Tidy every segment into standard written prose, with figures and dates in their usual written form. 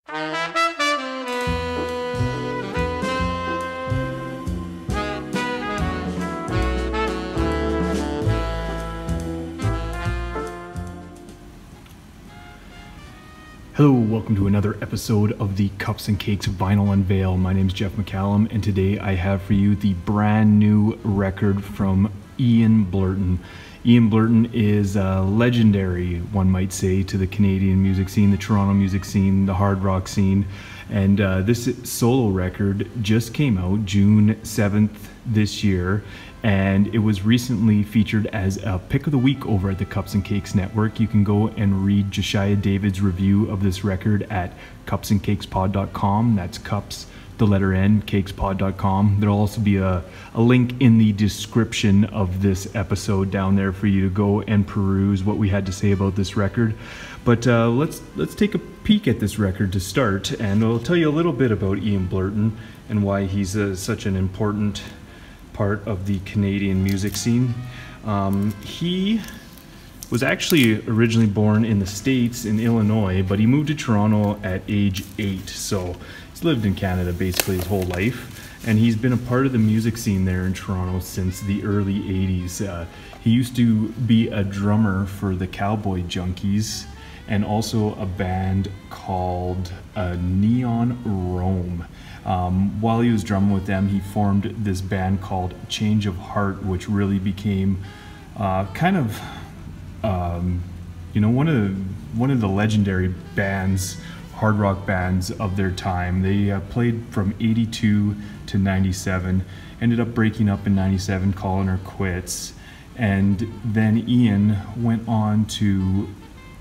Hello, welcome to another episode of the Cups and Cakes Vinyl Unveil. My name is Jeff McCallum, and today I have for you the brand new record from Ian Blurton. Ian Blurton is legendary, one might say, to the Canadian music scene, the Toronto music scene, the hard rock scene. And this solo record just came out June 7th this year, and it was recently featured as a pick of the week over at the Cups and Cakes Network. You can go and read Josiah David's review of this record at cupsandcakespod.com. That's cups, the letter N, cakespod.com. There'll also be a link in the description of this episode down there for you to go and peruse what we had to say about this record. But let's take a peek at this record to start, and I'll tell you a little bit about Ian Blurton and why he's such an important part of the Canadian music scene. He was actually originally born in the States in Illinois, but he moved to Toronto at age 8, so he's lived in Canada basically his whole life, and he's been a part of the music scene there in Toronto since the early 80s. He used to be a drummer for the Cowboy Junkies and also a band called Neon Rome. While he was drumming with them, he formed this band called Change of Heart, which really became kind of one of the legendary bands, hard rock bands of their time. They played from 82 to 97, ended up breaking up in 97, calling her quits, and then Ian went on to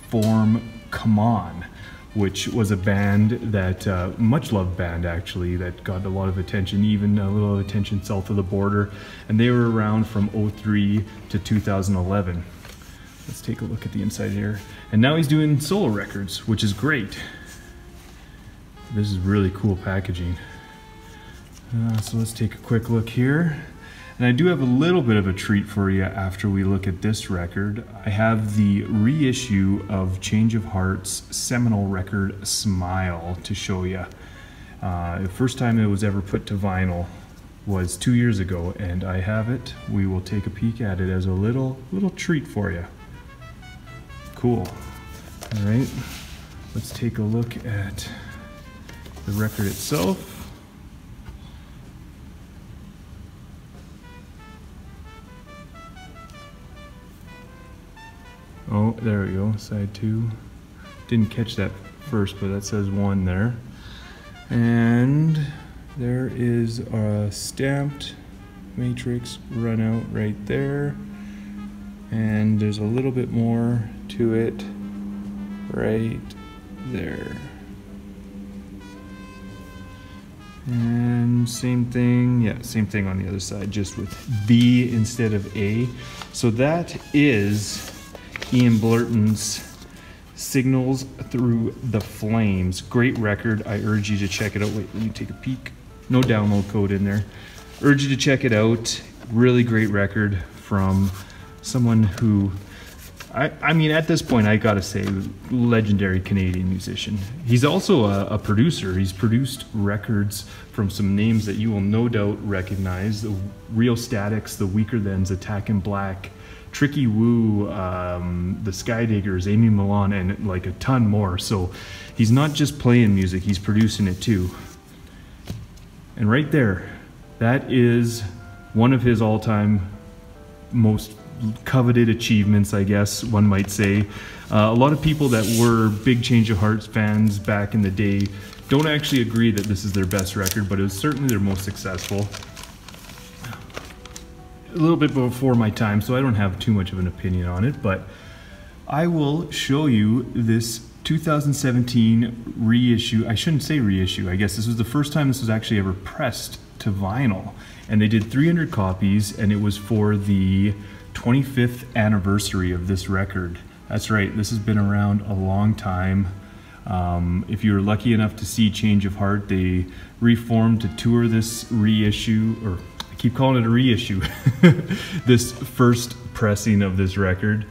form Come On, which was a band that, much loved band actually, that got a lot of attention, even a little attention south of the border, and they were around from 03 to 2011. Let's take a look at the inside here. And now he's doing solo records, which is great. This is really cool packaging. So let's take a quick look here. And I do have a little bit of a treat for you after we look at this record. I have the reissue of Change of Heart's seminal record, Smile, to show you. The first time it was ever put to vinyl was 2 years ago, and I have it. We will take a peek at it as a little treat for you. Cool. All right, let's take a look at the record itself. Oh, there we go, side 2. Didn't catch that first, but that says 1 there. And there is a stamped matrix run out right there. And there's a little bit more to it right there. And same thing, yeah, same thing on the other side, just with V instead of A. So that is Ian Blurton's Signals Through the Flames. Great record. I urge you to check it out. Wait, let me take a peek. No download code in there. Urge you to check it out. Really great record from someone who, I mean, at this point, I gotta say, legendary Canadian musician. He's also a producer. He's produced records from some names that you will no doubt recognize. The Real Statics, The Weaker Thans, Attack in Black, Tricky Woo, the Skydiggers, Amy Milan, and like a ton more. So he's not just playing music, he's producing it too. And right there, that is one of his all-time most coveted achievements, I guess one might say. A lot of people that were big Change of Heart fans back in the day don't actually agree that this is their best record, but it was certainly their most successful. A little bit before my time, so I don't have too much of an opinion on it, but I will show you this 2017 reissue. I shouldn't say reissue, I guess this was the first time this was actually ever pressed to vinyl, and they did 300 copies, and it was for the 25th anniversary of this record. That's right, this has been around a long time. If you were lucky enough to see Change of Heart, they reformed to tour this reissue, or I keep calling it a reissue, this first pressing of this record,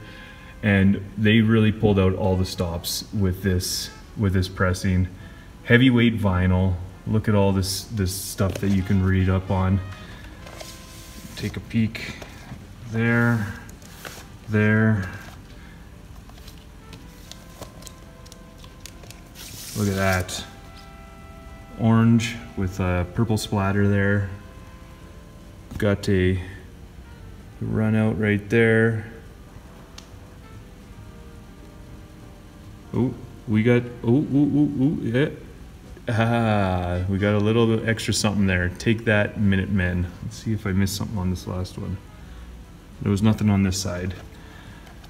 and they really pulled out all the stops with this pressing. Heavyweight vinyl. Look at all this stuff that you can read up on. Take a peek. There. Look at that. Orange with a purple splatter there. Got a run out right there. Oh, we got, yeah. We got a little bit extra something there. Take that, Minutemen. Let's see if I missed something on this last one. There was nothing on this side.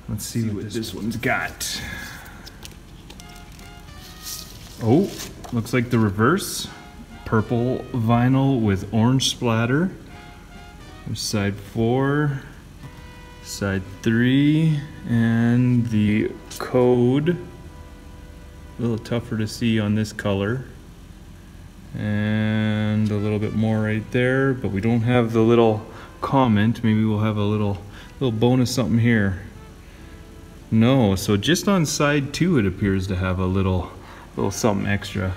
Let's see what this one's got. Oh, looks like the reverse. Purple vinyl with orange splatter. There's side 4, side 3, and the code. A little tougher to see on this color. And a little bit more right there, but we don't have the little comment. Maybe we'll have a little bonus something here. No, so just on side 2 it appears to have a little something extra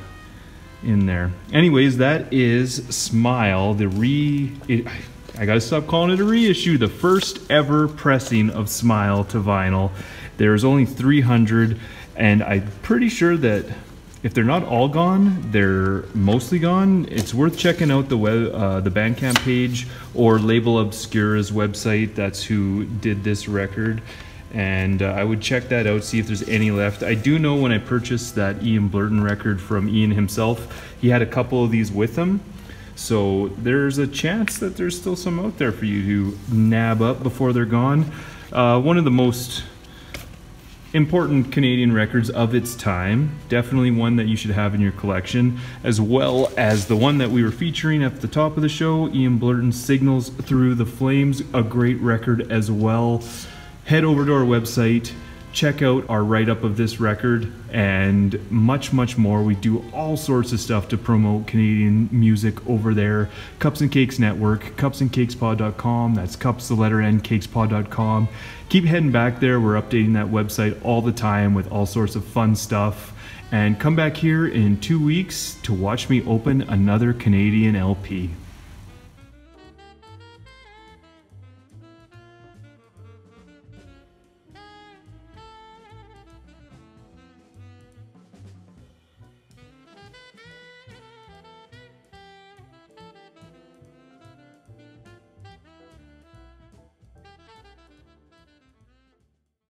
in there. Anyways, that is Smile, I gotta stop calling it a reissue, the first ever pressing of Smile to vinyl. There's only 300, and I'm pretty sure that if they're not all gone, they're mostly gone. It's worth checking out the Bandcamp page or Label Obscura's website. That's who did this record. And I would check that out, see if there's any left. I do know when I purchased that Ian Blurton record from Ian himself, he had a couple of these with him. So there's a chance that there's still some out there for you to nab up before they're gone. One of the most important Canadian records of its time. Definitely one that you should have in your collection, as well as the one that we were featuring at the top of the show, Ian Blurton's Signals Through the Flames, a great record as well. Head over to our website, check out our write-up of this record, and much more. We do all sorts of stuff to promote Canadian music over there. Cups and Cakes Network, cupsandcakespod.com. That's cups, the letter N, cakespod.com. Keep heading back there. We're updating that website all the time with all sorts of fun stuff. And come back here in 2 weeks to watch me open another Canadian LP.